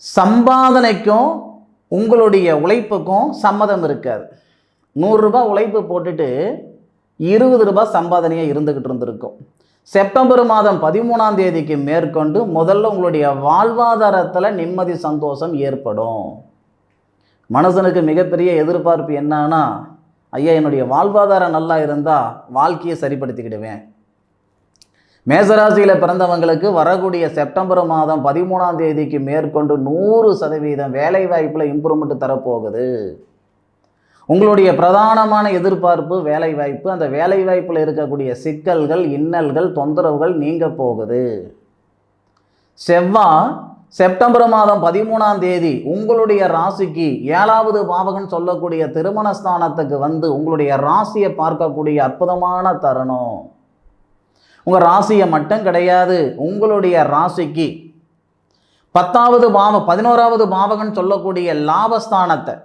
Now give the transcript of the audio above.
சம்பாதனைக்கும் உங்களுடைய உழைப்புக்கும் சம்மதம் இருக்காது. 100 ரூபாய் உழைப்பு போட்டுட்டு 20 ரூபாய் சம்பாதனையாக இருந்துக்கிட்டு இருந்திருக்கும். செப்டம்பர் மாதம் 13ஆம் தேதிக்கு மேற்கொண்டு முதல்ல உங்களுடைய வாழ்வாதாரத்தில் நிம்மதி சந்தோஷம் ஏற்படும். மனுஷனுக்கு மிகப்பெரிய எதிர்பார்ப்பு என்னன்னா, ஐயா என்னுடைய வாழ்வாதாரம் நல்லா இருந்தால் வாழ்க்கையை சரிப்படுத்திக்கிடுவேன். மேசராசியில் பிறந்தவங்களுக்கு வரக்கூடிய செப்டம்பர் மாதம் 13ஆம் தேதிக்கு மேற்கொண்டு 100% வேலை வாய்ப்பில் இம்ப்ரூவ்மெண்ட் தரப்போகுது. உங்களுடைய பிரதானமான எதிர்பார்ப்பு வேலை வாய்ப்பு. அந்த வேலை வாய்ப்பில் இருக்கக்கூடிய சிக்கல்கள், இன்னல்கள், தொந்தரவுகள் நீங்க போகுது. செவ்வாய் செப்டம்பர் மாதம் 13ஆம் தேதி உங்களுடைய ராசிக்கு 7வது பாவகம் சொல்லக்கூடிய திருமணஸ்தானத்துக்கு வந்து உங்களுடைய ராசியை பார்க்கக்கூடிய அற்புதமான தருணம். உங்கள் ராசியை மட்டும் கிடையாது, உங்களுடைய ராசிக்கு 11வது பாவகம் சொல்லக்கூடிய லாபஸ்தானத்தை